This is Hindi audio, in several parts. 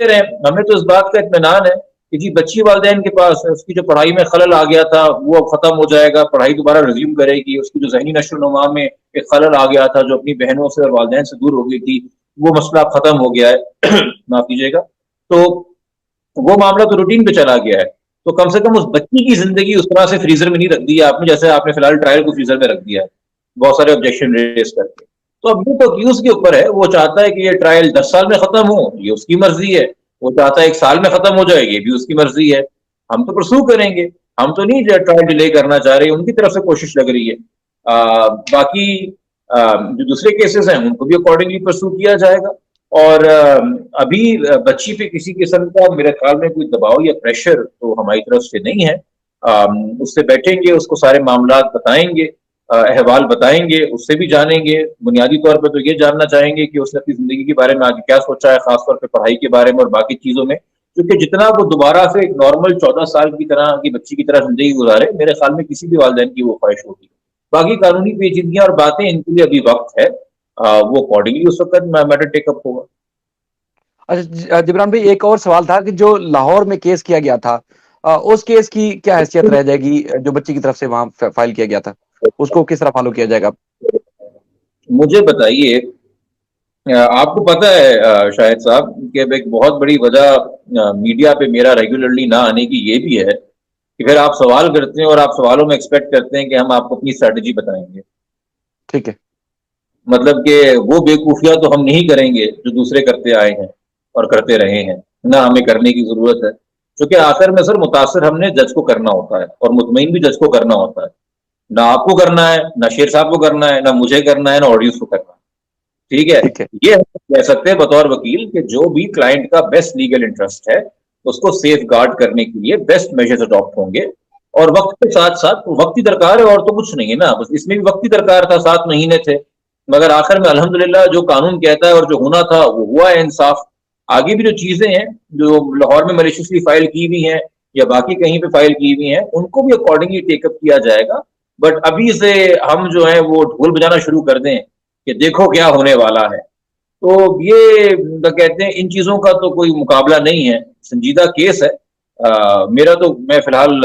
रहे। हमें तो इस बात का इत्मीनान है कि जी बच्ची वालिदैन के पास है, उसकी जो पढ़ाई में खलल आ गया था वो अब खत्म हो जाएगा, पढ़ाई दोबारा रिज्यूम करेगी, उसकी जो जहनी नशो नुमा में एक खलल आ गया था, जो अपनी बहनों से और वालिदैन से दूर हो गई थी, वो मसला अब खत्म हो गया है। माफ कीजिएगा। तो वो मामला तो रूटीन पे चला गया है। तो कम से कम उस बच्ची की जिंदगी उस तरह से फ्रीजर में नहीं रख दी है आपने, जैसे आपने फिलहाल ट्रायल को फ्रीजर में रख दिया है बहुत सारे ऑब्जेक्शन रेज करके। तो अब ये तो अक्यूज के ऊपर है, वो चाहता है कि ये ट्रायल 10 साल में खत्म हो, ये उसकी मर्जी है। वो चाहता है 1 साल में खत्म हो जाए, ये भी उसकी मर्जी है। हम तो परसू करेंगे, हम तो नहीं ट्रायल डिले करना चाह रहे, उनकी तरफ से कोशिश लग रही है। बाकी जो दूसरे केसेस हैं उनको भी अकॉर्डिंगली परसू किया जाएगा। और अभी बच्ची पे किसी किस्म का मेरे ख्याल में कोई दबाव या प्रेशर तो हमारी तरफ से नहीं है। उससे बैठेंगे, उसको सारे मामला बताएंगे, अहवाल बताएंगे, उससे भी जानेंगे। बुनियादी तौर पर तो ये जानना चाहेंगे कि उसने अपनी जिंदगी के बारे में आगे क्या सोचा है, खासतौर पर पढ़ाई के बारे में और बाकी चीजों में, क्योंकि जितना वो दोबारा से एक नॉर्मल 14 साल की तरह की बच्ची की तरह जिंदगी गुजारे, मेरे ख्याल में किसी भी वालिदैन की वो ख्वाहिश होगी। बाकी कानूनी पेचीदगियां और बातें, इनके लिए अभी वक्त है। वो अकॉर्डिंगली उस वक्त मैटर टेकअप होगा। अच्छा जिब्रान भाई, एक और सवाल था कि जो लाहौर में केस किया गया था, उस केस की क्या हैसियत रह जाएगी? जो बच्ची की तरफ से वहां फाइल किया गया था, उसको किस तरह फॉलो किया जाएगा? मुझे बताइए, आपको पता है शाहिद साहब कि अब एक बहुत बड़ी वजह मीडिया पे मेरा रेगुलरली ना आने की ये भी है कि फिर आप सवाल करते हैं और आप सवालों में एक्सपेक्ट करते हैं कि हम आपको अपनी स्ट्रेटजी बताएंगे। ठीक है। मतलब कि वो बेवकूफियां तो हम नहीं करेंगे जो दूसरे करते आए हैं और करते रहे हैं, ना हमें करने की जरूरत है। क्योंकि आखिर में सर मुतासर हमने जज को करना होता है और मुतमईन भी जज को करना होता है। ना आपको करना है, ना शेर साहब को करना है, ना मुझे करना है, ना ऑडियंस को करना है। ठीक है। ठीक है। ये हम कह सकते हैं बतौर वकील कि जो भी क्लाइंट का बेस्ट लीगल इंटरेस्ट है उसको सेफ गार्ड करने के लिए बेस्ट मेजर्स अडॉप्ट होंगे। और वक्त के साथ साथ वक्त ही दरकार है, और तो कुछ नहीं है ना, बस इसमें भी वक्त ही दरकार था, 7 महीने थे। मगर आखिर में अल्हम्दुलिल्लाह जो कानून कहता है और जो होना था वो हुआ है, इंसाफ। आगे भी जो चीजें हैं जो लाहौर में मलिशियसली फाइल की हुई हैं या बाकी कहीं पे फाइल की हुई हैं, उनको भी अकॉर्डिंगली टेकअप किया जाएगा। बट अभी से हम जो है वो ढोल बजाना शुरू कर दें कि देखो क्या होने वाला है, तो ये कहते हैं इन चीजों का तो कोई मुकाबला नहीं है। संजीदा केस है। मेरा तो, मैं फिलहाल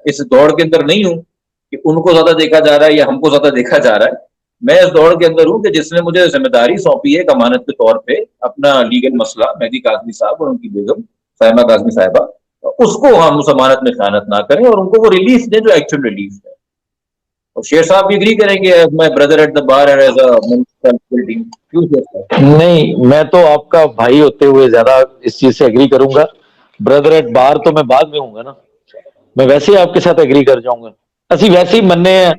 इस दौड़ के अंदर नहीं हूं कि उनको ज्यादा देखा जा रहा है या हमको ज्यादा देखा जा रहा है। मैं इस दौड़ के अंदर हूं कि जिसने मुझे जिम्मेदारी सौंपी है अमानत के तौर पे अपना लीगल मसला, मेहदी काजमी साहब और उनकी बेगम साइमा काजमी साहिबा, उसको हम उस अमानत में खयानत ना करें और उनको वो रिलीफ दें जो एक्चुअल रिलीफ है। और शेर साहब भी एग्री करेंगे, my brother at the bar and as a team. क्यों शेर साहब? नहीं, मैं तो आपका भाई होते हुए ज्यादा इस चीज से एग्री करूंगा। ब्रदर एट बार तो मैं बाद में हूंगा ना, मैं वैसे ही आपके साथ एग्री कर जाऊंगा। असि वैसे ही मनने हैं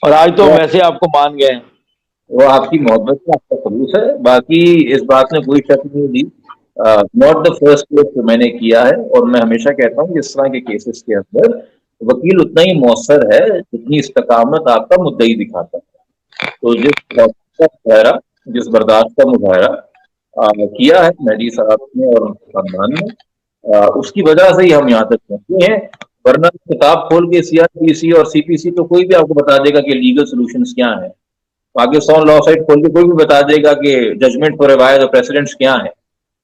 और आज तो वैसे आपको मान गए हैं। वो आपकी मोहब्बत का आपका खलूस है, बाकी इस बात में कोई शक नहीं दी। नॉट द फर्स्ट केस जो मैंने किया है, और मैं हमेशा कहता हूँ इस तरह के केसेस के अंदर वकील उतना ही मौसर है जितनी इस्तकामत आपका मुद्दई दिखाता है। तो जिस बर्दाश्त का मुजाहरा किया है मेहदी साहब ने और उनके खानदान ने, उसकी वजह से ही हम यहाँ तक पहुंचे हैं। वरना किताब खोल के सीआरपीसी और सीपीसी तो कोई भी आपको बता देगा कि लीगल सोल्यूशंस क्या है। पाकिस्तान लॉ साइट खोल के कोई भी बता देगा कि जजमेंट फॉर रिवाइज और प्रेसिडेंट्स क्या है।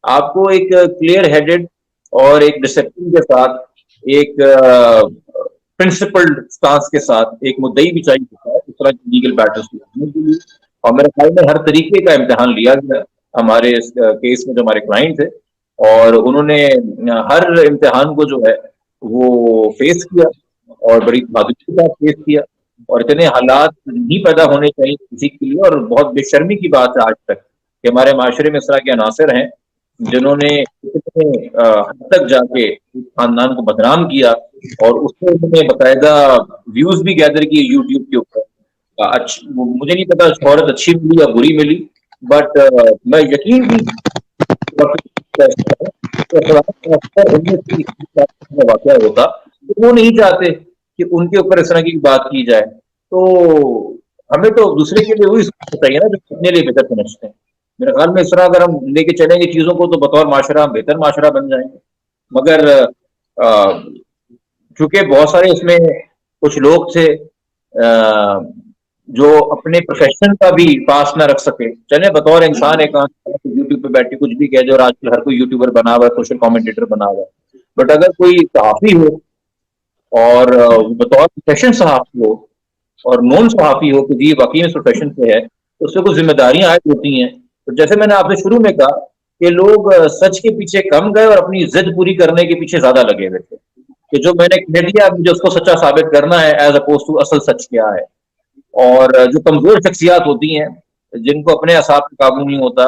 आपको एक क्लियर हेडेड और एक डिसिप्लिन के साथ, एक प्रिंसिपल्ड स्टांस के साथ एक मुद्दई भी चाहिए होता है इस तरह की लीगल बैटल्स को लड़ने के लिए। और मेरे ख्याल में हर तरीके का इम्तिहान लिया गया हमारे इस केस में जो हमारे क्लाइंट थे, और उन्होंने हर इम्तिहान को जो है वो फेस किया और बड़ी बहादुरी के साथ फेस किया। और इतने हालात नहीं पैदा होने चाहिए किसी के लिए, और बहुत बेशर्मी की बात है आज तक कि हमारे माशरे में इस तरह के अनासर हैं जिन्होंने इतने हद तक जाके इस खानदान को बदनाम किया, और उससे उन्होंने बाकायदा व्यूज भी गैदर किए यूट्यूब के ऊपर। मुझे नहीं पता शोहरत अच्छी मिली या बुरी मिली, बट मैं यकीन भी वाकया होता तो वो नहीं चाहते कि उनके ऊपर इस तरह की बात की जाए। तो हमें तो दूसरे के लिए वही सोचना चाहिए ना जो अपने लिए बेहतर समझते हैं। मेरे ख्याल में इस तरह अगर हम लेके चलेंगे चीजों को तो बतौर माशरा हम बेहतर माशरा बन जाएंगे। मगर चूंकि बहुत सारे इसमें कुछ लोग थे जो अपने प्रोफेशन का भी पास ना रख सके, चले बतौर इंसान एक यूट्यूब पे बैठ के कुछ भी कह दे, और आजकल हर कोई यूट्यूबर बना हुआ है, सोशल कमेंटेटर बना हुआ है। बट अगर कोई सहाफी हो और बतौर प्रोफेशन सहाफी हो और नॉन सहाफी हो कि जी वाकई में प्रोफेशन से है, तो उससे कुछ जिम्मेदारियां आयद होती हैं। तो जैसे मैंने आपसे शुरू में कहा कि लोग सच के पीछे कम गए और अपनी जिद पूरी करने के पीछे ज्यादा लगे हुए थे, कि जो मैंने कह दिया मुझे उसको सच्चा साबित करना है, एज अपोज टू असल सच क्या है। और जो कमजोर शख्सियात होती हैं, जिनको अपने असाब पे काबू नहीं होता,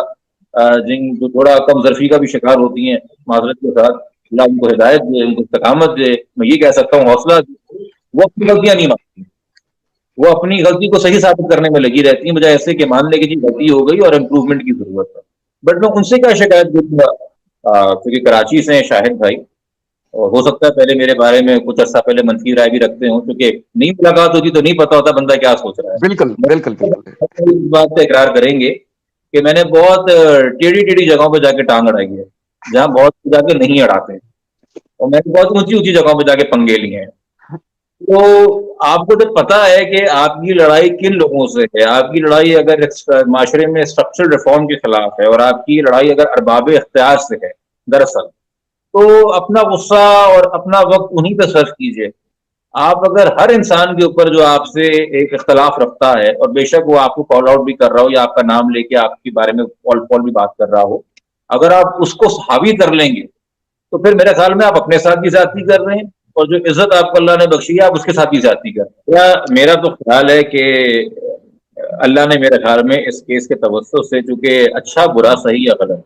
जिन जो थोड़ा कम जरफी का भी शिकार होती हैं, माजरत के साथ, अल्लाह उनको हिदायत दे, उनको इस्तकामत दे, मैं ये कह सकता हूँ हौसला दे। वो अपनी गलतियां नहीं मानती, वो अपनी गलती को सही साबित करने में लगी रहती है, बजाय ऐसे कि मान ले कि जी गलती हो गई और इम्प्रूवमेंट की जरूरत है। बट मैं उनसे क्या शिकायत करूंगा, क्योंकि कराची से हैं शाहिद भाई, और हो सकता है पहले मेरे बारे में कुछ अर्सा पहले मनफी राय भी रखते हो, क्योंकि नहीं मुलाकात होती तो नहीं पता होता बंदा क्या सोच रहा है। बिल्कुल बिल्कुल बिल्कुल। इस बात पे इकरार करेंगे कि मैंने बहुत टेढ़ी टेढ़ी जगहों पे जाके टांग अड़ाई है, जहां बहुत जाके नहीं अड़ाते हैं, और मैंने बहुत ऊंची ऊंची जगहों पे जाके पंगे लिए हैं। तो आपको तो पता है कि आपकी लड़ाई किन लोगों से है। आपकी लड़ाई अगर माशरे में स्ट्रक्चरल रिफॉर्म के खिलाफ है, और आपकी लड़ाई अगर अरबाब इख्तियार से है दरअसल, तो अपना गुस्सा और अपना वक्त उन्हीं पे सर्व कीजिए। आप अगर हर इंसान के ऊपर जो आपसे एक इख्तलाफ रखता है, और बेशक वो आपको कॉल आउट भी कर रहा हो या आपका नाम लेके आपके बारे में कॉल कॉल भी बात कर रहा हो, अगर आप उसको हावी कर लेंगे, तो फिर मेरे ख्याल में आप अपने साथ भी ज्यादती कर रहे हैं, और जो इज्जत आपको अल्लाह ने बख्शी है आप उसके साथ भी ज्यादती कर रहे हैं। या मेरा तो ख्याल है कि अल्लाह ने मेरे ख्याल में इस केस के तवज्जुह से, चूंकि अच्छा बुरा सही या गलत,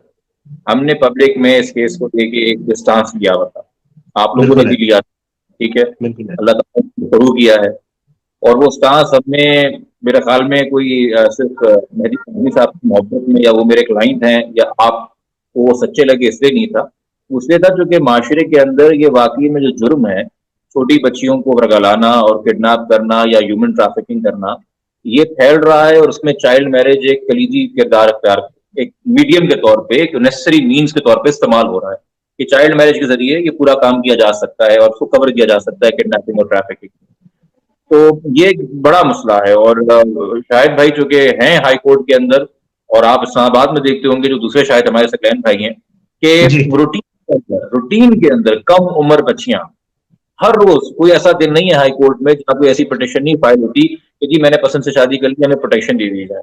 हमने पब्लिक में इस केस को लेके एक स्टांस लिया हुआ था, आप लोगों ने बिल्कुल है, भी लिया, ठीक है, बिल्कुल है। अल्लाह ताला ने शुरू किया है। और वो स्टांस हमने, मेरे ख्याल में कोई सिर्फ मेहदी नकवी साहब की मोहब्बत में, या वो मेरे क्लाइंट हैं, या आपको वो सच्चे लगे इसलिए नहीं था, उसलिए था क्योंकि माशरे के अंदर ये वाकई में जो जुर्म है, छोटी बच्चियों को वर्गलाना और किडनैप करना या ह्यूमन ट्रैफिकिंग करना, ये फैल रहा है। और उसमें चाइल्ड मैरिज एक कलीदी किरदार अख्तियार, एक मीडियम के तौर पे, एक नेसेसरी मीन्स के तौर पे इस्तेमाल हो रहा है कि चाइल्ड मैरिज के जरिए ये पूरा काम किया जा सकता है और उसको कवर किया जा सकता है, किडनैपिंग और ट्रैफिकिंग। तो ये एक बड़ा मसला है। और शाहिद भाई चूंकि हैं हाई कोर्ट के अंदर, और आप इस्लामाबाद में देखते होंगे जो दूसरे शायद हमारे सकलैन भाई हैं, जी। कि रूटीन के अंदर कम उम्र बच्चियां, हर रोज कोई ऐसा दिन नहीं है हाई कोर्ट में जहां कोई ऐसी पिटिशन नहीं फाइल होती कि जी मैंने पसंद से शादी कर ली, हमें प्रोटेक्शन दे दी जाए।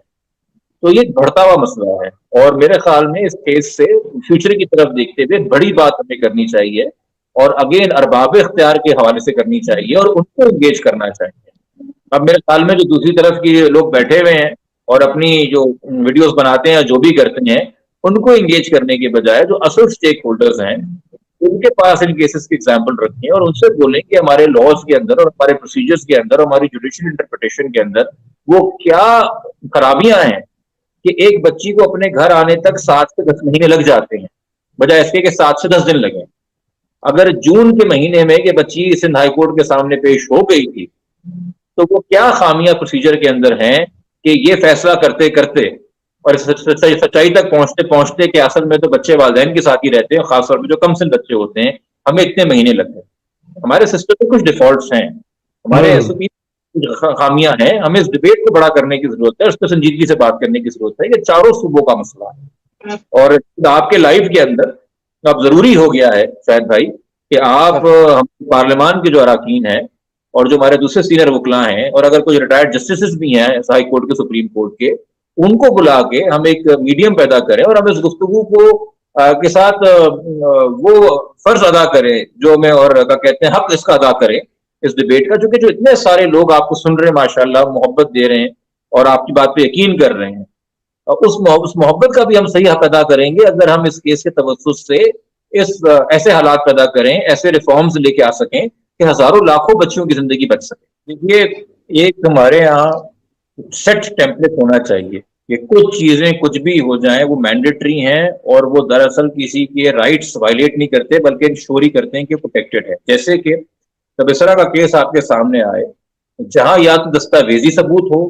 तो ये बढ़ता हुआ मसला है, और मेरे ख्याल में इस केस से फ्यूचर की तरफ देखते हुए बड़ी बात हमें करनी चाहिए, और अगेन अरबाब इख्तियार के हवाले से करनी चाहिए और उनको एंगेज करना चाहिए। अब मेरे ख्याल में जो दूसरी तरफ की लोग बैठे हुए हैं और अपनी जो वीडियोस बनाते हैं, जो भी करते हैं, उनको एंगेज करने के बजाय जो असल स्टेक होल्डर्स हैं, उनके पास इन केसेस की एग्जाम्पल रखें और उनसे बोलें कि हमारे लॉज के अंदर और हमारे प्रोसीजर्स के अंदर, हमारी जुडिशियल इंटरप्रिटेशन के अंदर वो क्या खराबियां हैं कि एक बच्ची को अपने घर आने तक 7 से 10 महीने लग जाते हैं, बजाय इसके कि 7 से 10 दिन लगे। अगर जून के महीने में कि बच्ची सिंध हाई कोर्ट के सामने पेश हो गई थी, तो वो क्या खामियां प्रोसीजर के अंदर हैं कि ये फैसला करते करते और सच्चाई तक पहुंचते पहुंचते कि असल में तो बच्चे वालिदैन के साथ ही रहते हैं, खासतौर पर जो कम सिन बच्चे होते हैं, हमें इतने महीने लगते हैं। हमारे सिस्टम में कुछ डिफॉल्ट्स हैं, हमारे एसओपी खामियां हैं, हमें इस डिबेट को बड़ा करने की जरूरत है, उस पर संजीदगी से बात करने की जरूरत है। ये चारों सूबों का मसला है, और आपके लाइफ के अंदर अब जरूरी हो गया है शायद भाई कि आप पार्लियामान के जो अरकान हैं और जो हमारे दूसरे सीनियर वकला हैं, और अगर कोई रिटायर्ड जस्टिस भी हैं हाई कोर्ट के, सुप्रीम कोर्ट के, उनको बुला के हम एक मीडियम पैदा करें और हम इस गुफ्तगू को के साथ वो फर्ज अदा करें जो मैं, और क्या कहते हैं, हक इसका अदा करें इस डिबेट का, क्योंकि जो इतने सारे लोग आपको सुन रहे हैं, माशाल्लाह मोहब्बत दे रहे हैं और आपकी बात पे यकीन कर रहे हैं, और उस मोहब्बत का भी हम सही हक अदा करेंगे अगर हम इस केस के तवज्जुह से इस ऐसे हालात पैदा करें, ऐसे रिफॉर्म्स लेके आ सकें कि हजारों लाखों बच्चियों की जिंदगी बच सके। देखिए, एक हमारे यहाँ सेट टेम्पलेट होना चाहिए कि कुछ चीजें कुछ भी हो जाएं वो मैंडेटरी हैं, और वो दरअसल किसी के राइट्स वायलेट नहीं करते बल्कि इंश्योर ही करते हैं कि प्रोटेक्टेड है। जैसे कि जब इस तरह का केस आपके सामने आए जहां या तो दस्तावेजी सबूत हो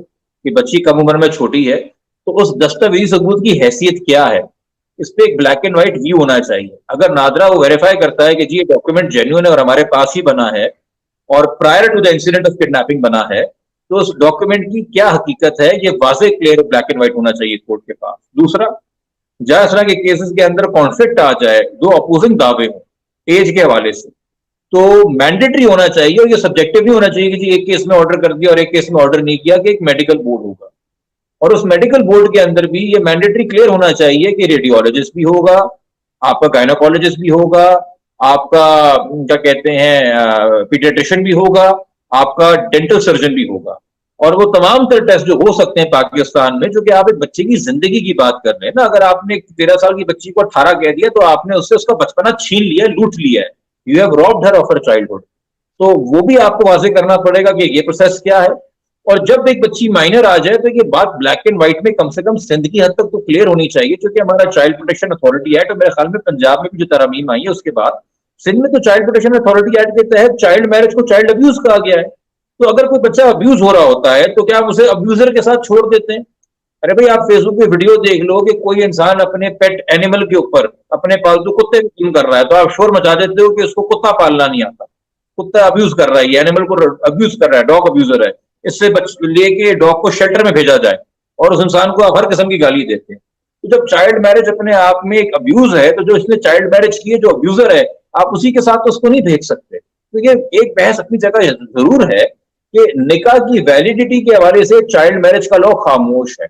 कि बच्ची कम उम्र में छोटी है, तो उस दस्तावेजी सबूत की हैसियत क्या है, इस पे एक ब्लैक एंड व्हाइट व्यू होना चाहिए। अगर नादरा वो वेरीफाई करता है कि जी ये डॉक्यूमेंट जेन्युइन है और हमारे पास ही बना है और prior to the incident of kidnapping बना है, तो उस डॉक्यूमेंट की क्या हकीकत है, ये वाज़ेह क्लियर ब्लैक एंड व्हाइट होना चाहिए कोर्ट के पास। दूसरा, जहां इस तरह के केसेस के अंदर कॉन्फ्लिक्ट आ जाए, दो अपोजिंग दावे हों एज के हवाले से, तो मैंडेटरी होना चाहिए और ये सब्जेक्टिव नहीं होना चाहिए कि जी एक केस में ऑर्डर कर दिया और एक केस में ऑर्डर नहीं किया, कि एक मेडिकल बोर्ड होगा और उस मेडिकल बोर्ड के अंदर भी ये मैंडेटरी क्लियर होना चाहिए कि रेडियोलॉजिस्ट भी होगा, आपका गायनोकोलॉजिस्ट भी होगा, आपका क्या कहते हैं पीडियाट्रिशियन भी होगा, आपका डेंटल सर्जन भी होगा, और वो तमाम तरह टेस्ट जो हो सकते हैं पाकिस्तान में, जो कि आप एक बच्चे की जिंदगी की बात कर रहे हैं ना। अगर आपने 13 साल की बच्ची को 18 कह दिया तो आपने उससे उसका बचपना छीन लिया, लूट लिया है। You have robbed her of her childhood. तो वो भी आपको वाजे करना पड़ेगा कि ये प्रोसेस क्या है। और जब एक बच्ची माइनर आ जाए तो ये बात ब्लैक एंड व्हाइट में कम से कम सिंध की हद तक तो क्लियर होनी चाहिए, क्योंकि हमारा चाइल्ड प्रोटेक्शन अथॉरिटी एक्ट, और मेरे ख्याल में पंजाब में भी जो तरमीम आई है उसके बाद सिंध में तो चाइल्ड प्रोटेक्शन अथॉरिटी एक्ट के तहत चाइल्ड मैरिज को चाइल्ड अब्यूज कहा गया है। तो अगर कोई बच्चा अब्यूज हो रहा होता है तो क्या आप उसे अब्यूजर के साथ छोड़ देते हैं? अरे भाई, आप फेसबुक पे वीडियो देख लो कि कोई इंसान अपने पेट एनिमल के ऊपर, अपने पालतू कुत्ते पे जुल्म कर रहा है, तो आप शोर मचा देते हो कि उसको कुत्ता पालना नहीं आता, कुत्ता अब्यूज कर रहा है, ये एनिमल को अब्यूज कर रहा है, डॉग अब्यूजर है, इससे लेके डॉग को शेल्टर में भेजा जाए, और उस इंसान को आप हर किस्म की गाली देते हैं। तो जब चाइल्ड मैरिज अपने आप में एक अब्यूज है, तो जो इसने चाइल्ड मैरिज की है, जो अब्यूजर है, आप उसी के साथ तो उसको नहीं भेज सकते। तो ये एक बहस अपनी जगह जरूर है कि निकाह की वैलिडिटी के हवाले से चाइल्ड मैरिज का लॉ खामोश है,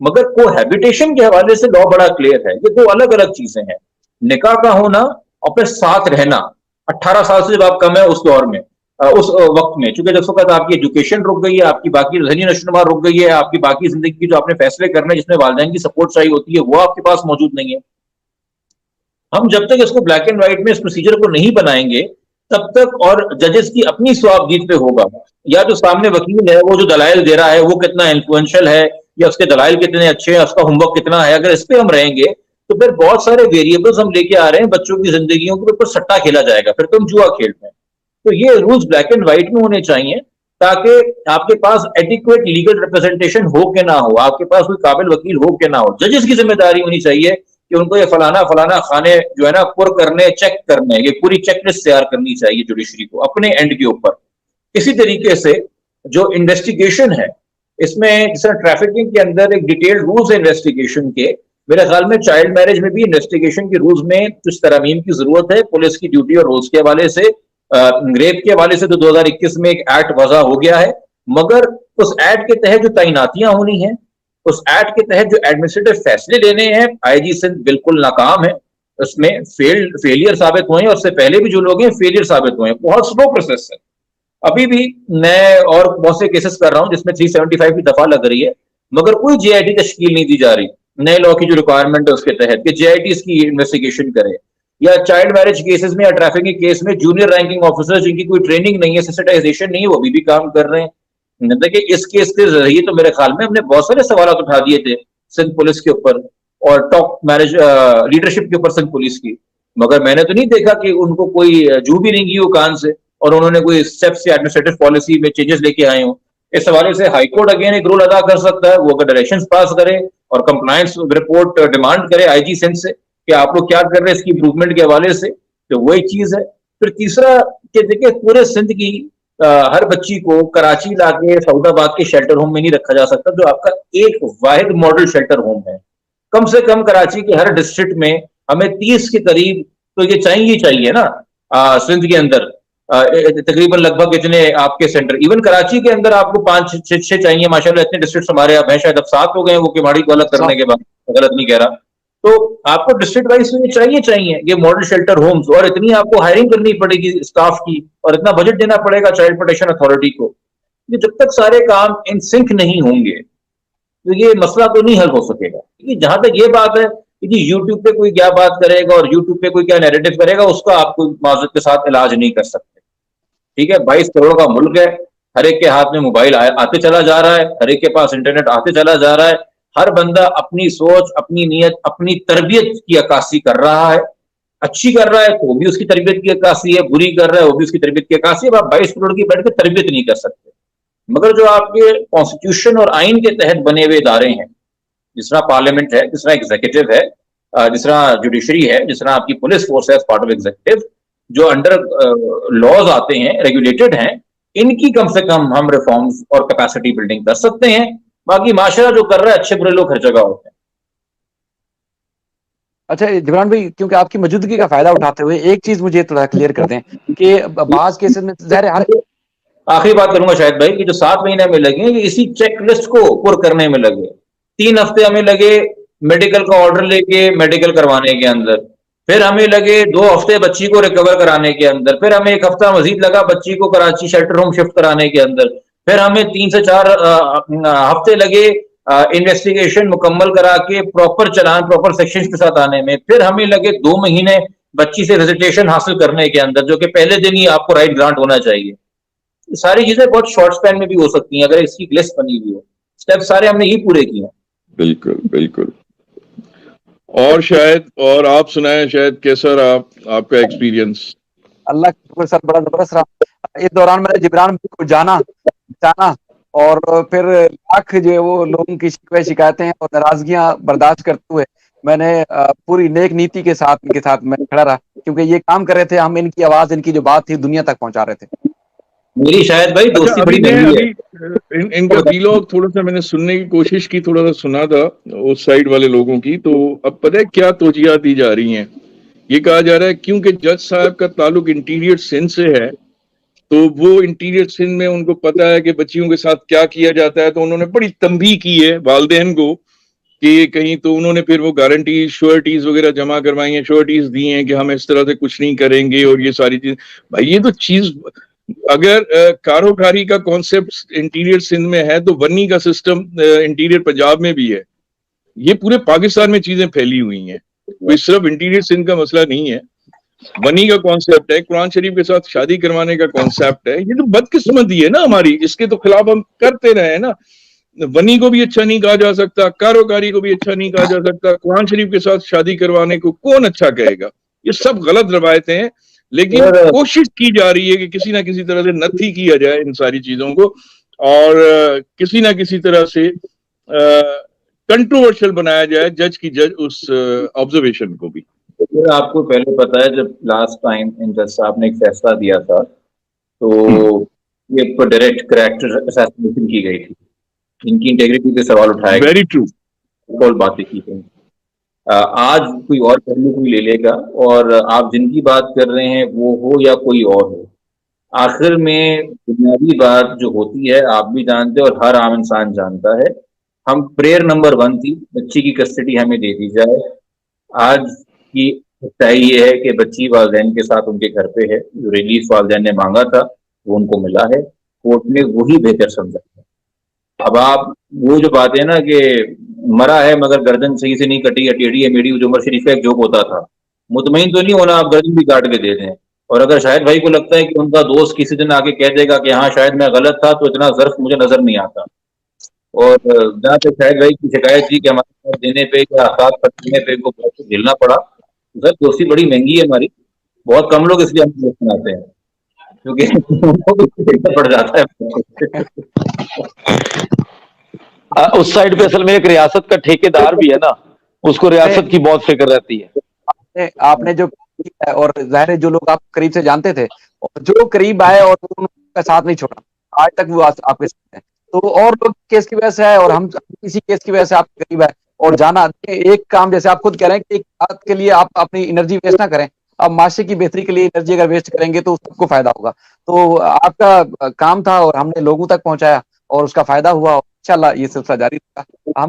मगर कोहैबिटेशन के हवाले से लॉ बड़ा क्लियर है। ये दो अलग अलग चीजें हैं। निकाह का होना और फिर साथ रहना, 18 साल से जब आप कम है उस दौर में, उस वक्त में, चूंकि जब वक्त आपकी एजुकेशन रुक गई है, आपकी बाकी जहनी नशोनुमा रुक गई है, आपकी बाकी जिंदगी की जो आपने फैसले करने जिसमें वालिदैन की सपोर्ट चाहिए होती है वो आपके पास मौजूद नहीं है। हम जब तक इसको ब्लैक एंड व्हाइट में इस प्रोसीजर को नहीं बनाएंगे तब तक, और जजेस की अपनी स्वाबदीद पे होगा, या जो सामने वकील है वो जो दलाइल दे रहा है वो कितना इन्फ्लुएंशियल है, या उसके दलाइल कितने अच्छे हैं, उसका होमवर्क कितना है, अगर इस पे हम रहेंगे तो फिर बहुत सारे वेरिएबल्स हम लेके आ रहे हैं बच्चों की जिंदगियों के ऊपर, सट्टा खेला जाएगा, फिर तुम जुआ खेलते हैं। तो ये रूल्स ब्लैक एंड व्हाइट में होने चाहिए, ताकि आपके पास एडिक्वेट लीगल रिप्रेजेंटेशन हो के ना हो, आपके पास कोई काबिल वकील हो के ना हो। जजेस की जिम्मेदारी होनी चाहिए कि उनको ये फलाना फलाना खाने जो है ना पुर करने, चेक करने, ये पूरी चेकलिस्ट तैयार करनी चाहिए जुडिशरी को अपने एंड के ऊपर। इसी तरीके से जो इन्वेस्टिगेशन है, इसमें जैसे ट्रैफिकिंग के अंदर एक डिटेल्ड रूल्स है इन्वेस्टिगेशन के, मेरे ख्याल में चाइल्ड मैरिज में भी इन्वेस्टिगेशन के रूल्स में कुछ तरमीम की जरूरत है, पुलिस की ड्यूटी और रूल्स के हवाले से। रेप के हवाले से तो 2021 में एक एक्ट वजह हो गया है, मगर उस एक्ट के तहत जो तैनातियां होनी है, उस एक्ट के तहत जो एडमिनिस्ट्रेटिव फैसले लेने हैं, आईजी सिंध बिल्कुल नाकाम है, उसमें फेलियर साबित हुए हैं, और उससे पहले भी जो लोग हैं फेलियर साबित हुए हैं, बहुत स्लो प्रोसेस है। अभी भी मैं और बहुत से केसेस कर रहा हूं जिसमें 375 की दफा लग रही है, मगर कोई जेआईटी तश्कील नहीं दी जा रही नए लॉ की जो रिक्वायरमेंट है उसके तहत कि जेआईटी इसकी इन्वेस्टिगेशन करे। या चाइल्ड मैरिज केसेस में या ट्रैफिकिंग केस में जूनियर रैंकिंग ऑफिसर जिनकी कोई ट्रेनिंग नहीं है, सेंसिटाइजेशन नहीं है, वो भी काम कर रहे हैं। देखिए, इस केस के जरिए तो मेरे ख्याल में हमने बहुत सारे सवाल उठा दिए थे सिंध पुलिस के ऊपर और टॉप मैरिज लीडरशिप के ऊपर सिंध पुलिस की, मगर मैंने तो नहीं देखा कि उनको कोई जू भी नहीं की हो कान से और उन्होंने कोई स्टेप्स या एडमिनिस्ट्रेटिव पॉलिसी में चेंजेस लेके आए हो। इस हवाले से हाईकोर्ट अगेन एक रोल अदा कर सकता है, वो अगर डायरेक्शंस पास करे और कंप्लायंस रिपोर्ट डिमांड करे आईजी सिंध से कि आप लोग क्या कर रहे हैं इसकी इंप्रूवमेंट के हवाले से, तो वही चीज है। फिर तीसरा कि देखिए, पूरे सिंध की हर बच्ची को कराची लाके सऊदाबाद के शेल्टर होम में नहीं रखा जा सकता, जो आपका एक वाहिद मॉडल शेल्टर होम है। कम से कम कराची के हर डिस्ट्रिक्ट में हमें 30 के करीब तो ये चाहिए ना, सिंध के अंदर तकरीबन लगभग इतने आपके सेंटर, इवन कराची के अंदर आपको 5-6 चाहिए माशाल्लाह। इतने डिस्ट्रिक्ट हमारे अब हैं, शायद अब 7 हो गए वो किमाड़ी को अलग करने के बाद, गलत नहीं कह रहा। तो आपको डिस्ट्रिक्ट वाइज में चाहिए ये मॉडल शेल्टर होम्स, और इतनी आपको हायरिंग करनी पड़ेगी स्टाफ की, और इतना बजट देना पड़ेगा चाइल्ड प्रोटेक्शन अथॉरिटी को। ये जब तक सारे काम इन सिंक नहीं होंगे तो ये मसला तो नहीं हल हो सकेगा। क्योंकि जहां तक ये बात है कि यूट्यूब पे कोई क्या बात करेगा और यूट्यूब पे कोई क्या नैरेटिव करेगा, उसका आपको माजरत के साथ इलाज नहीं कर सकते। ठीक है, 22 करोड़ का मुल्क है, हर एक के हाथ में मोबाइल आते चला जा रहा है, हर एक के पास इंटरनेट आते चला जा रहा है, हर बंदा अपनी सोच, अपनी नीयत, अपनी तरबियत की अक्कासी कर रहा है। अच्छी कर रहा है तो वो भी उसकी तरबियत की अक्कासी है, बुरी कर रहा है वो भी उसकी तरबियत की अक्कासी है। आप 22 करोड़ की बैठ के तरबियत नहीं कर सकते। मगर जो आपके कॉन्स्टिट्यूशन और आइन के तहत बने हुए इदारे हैं, जिस तरह पार्लियामेंट है, जिस तरह एग्जीक्यूटिव है, जिस तरह जुडिशरी है, जिस तरह आपकी पुलिस फोर्स है पार्ट ऑफ एग्जीक्यूटिव, जो अंडर लॉज आते हैं, रेगुलेटेड हैं, इनकी कम से कम हम रिफॉर्म्स और कैपेसिटी बिल्डिंग कर सकते हैं। बाकी माशरा जो कर रहा है, अच्छे बुरे लोग हर जगह होते हैं। अच्छा जिब्रान भाई, क्योंकि आपकी मौजूदगी का फायदा उठाते हुए एक चीज मुझे थोड़ा क्लियर कर दें कि बाज केसेस में ज़ाहिर है हर आखिरी बात करूंगा शायद भाई कि जो 7 महीने हमें लगे ये इसी चेकलिस्ट को पुर करने में लगे। 3 हफ्ते हमें लगे मेडिकल का ऑर्डर लेके मेडिकल करवाने के अंदर, फिर हमें लगे 2 हफ्ते बच्ची को रिकवर कराने के अंदर, फिर हमें 1 हफ्ता मजीद लगा बच्ची को कराची शेल्टर होम शिफ्ट कराने के अंदर, फिर हमें 3 से 4 हफ्ते लगे इन्वेस्टिगेशन मुकम्मल करा के प्रॉपर चलान प्रॉपर सेक्शन के साथ आने में, फिर हमें लगे 2 महीने बच्ची से विजिटेशन हासिल करने के अंदर, जो कि पहले दिन ही आपको राइट ग्रांट होना चाहिए। सारी चीजें बहुत शॉर्ट स्पैन में भी हो सकती हैं अगर इसकी लिस्ट बनी हुई हो। स्टेप सारे हमने ही पूरे किए हैं। बिल्कुल बिल्कुल। और शायद और आप सुनाएं, शायद कैसा रहा आपका एक्सपीरियंस? अल्लाह का शुक्र सर, बड़ा जबरदस्त रहा। इस दौरान मैंने जिब्रान भाई को जाना और फिर लाख जो है वो लोगों की शिकायतें और नाराजगियां बर्दाश्त करते हुए मैंने पूरी नेक नीति के साथ इनके साथ मैं खड़ा रहा, क्योंकि ये काम कर रहे थे, हम इनकी आवाज, इनकी जो बात थी दुनिया तक पहुंचा रहे थे। मेरी शायद भाई अच्छा, दोस्ती अभी बड़ी मैं महंगी है। इनका वीलॉग थोड़ा सा मैंने सुनने की कोशिश की, थोड़ा सा सुना था उस साइड वाले लोगों की। तो अब पता है क्या तोजियात दी जा रही हैं? ये कहा जा रहा है क्योंकि जज साहब का ताल्लुक इंटीरियर सिंध से है, तो वो इंटीरियर सिंध में उनको पता है कि बच्चियों के साथ क्या किया जाता है, तो उन्होंने बड़ी तंबीह की है वालिदैन को कि कहीं, तो उन्होंने फिर वो गारंटी श्योरिटीज वगैरह जमा करवाई हैं, श्योरिटीज दी हैं कि हम इस तरह से कुछ नहीं करेंगे और ये सारी चीज। भाई ये तो चीज, अगर कारोबारी का कॉन्सेप्ट इंटीरियर सिंध में है तो वन्नी का सिस्टम इंटीरियर पंजाब में भी है। ये पूरे पाकिस्तान में चीजें फैली हुई हैं, कोई सिर्फ इंटीरियर सिंध का मसला नहीं है। वनी का कॉन्सेप्ट है, कुरान शरीफ के साथ शादी करवाने का कॉन्सेप्ट है। ये तो बदकिस्मती है ना हमारी, इसके तो खिलाफ हम करते रहे ना। वनी को भी अच्छा नहीं कहा जा सकता, कारोबारी को भी अच्छा नहीं कहा जा सकता, कुरान शरीफ के साथ शादी करवाने को कौन अच्छा कहेगा? ये सब गलत रवायतें हैं, लेकिन कोशिश की जा रही है कि किसी ना किसी तरह से नथी किया जाए इन सारी चीजों को, और किसी ना किसी तरह से कंट्रोवर्शियल बनाया जाए जज उस ऑब्जर्वेशन को भी। फिर आपको पहले पता है जब लास्ट टाइम इन जज साहब ने एक फैसला दिया था तो ये डायरेक्ट कैरेक्टर असैसिनेशन की गई थी, इनकी इंटेग्रिटी पे सवाल उठाए गए, वेरी ट्रू, और बातें की गई। आज कोई और पहलू कोई ले लेगा, और आप जिनकी बात कर रहे हैं वो हो या कोई और हो, आखिर में बुनियादी बात जो होती है आप भी जानते हो और हर आम इंसान जानता है, हम प्रेयर नंबर 1 थी बच्ची की कस्टडी हमें दे दी जाए। आज की सच्चाई ये है कि बच्ची वालिदैन के साथ उनके घर पे है, जो रिलीफ वालिदैन ने मांगा था वो उनको मिला है, कोर्ट ने वही बेहतर समझा है। अब आप वो जो बात है ना कि मरा है मगर गर्दन सही से नहीं कटी, टेढ़ी है मेरी, जो उमर शरीफ का एक जोक होता था, मुतमईन तो नहीं होना आप गर्दन भी काट के दे दें। और अगर शाहिद भाई को लगता है कि उनका दोस्त किसी दिन आके कह देगा कि हाँ शायद मैं गलत था, तो इतना ज़र्फ मुझे नजर नहीं आता। और जहाँ तक शाहिद भाई की शिकायत थी कि हमारे साथ देने पे या साथ पटने पे को बहुत कुछ झेलना पड़ा, सर दोस्ती बड़ी महंगी है हमारी, बहुत कम लोग इसलिए हम दोस्त बनाते हैं क्योंकि उनको भी झेलना पड़ जाता है। उस साइड पे असल में एक रियासत का ठेकेदार भी है ना, उसको रियासत की बहुत फिक्र रहती है। आपने जो, और जाहिर है जो लोग आप करीब से जानते थे और जो करीब आए और उनका साथ नहीं छोड़ा, आज तक वो आपके साथ है। तो और लोग केस की वजह से आए और हम इसी केस की वजह से आपके करीब आए और जाना। एक काम जैसे आप खुद कह रहे हैं कि एक बात के लिए आप अपनी एनर्जी वेस्ट ना करें, आप माशरे की बेहतरी के लिए एनर्जी अगर वेस्ट करेंगे तो सबको फायदा होगा। तो आपका काम था और हमने लोगों तक पहुंचाया और उसका फायदा हुआ। इंशाल्लाह ये सिलसिला जारी रहेगा। हम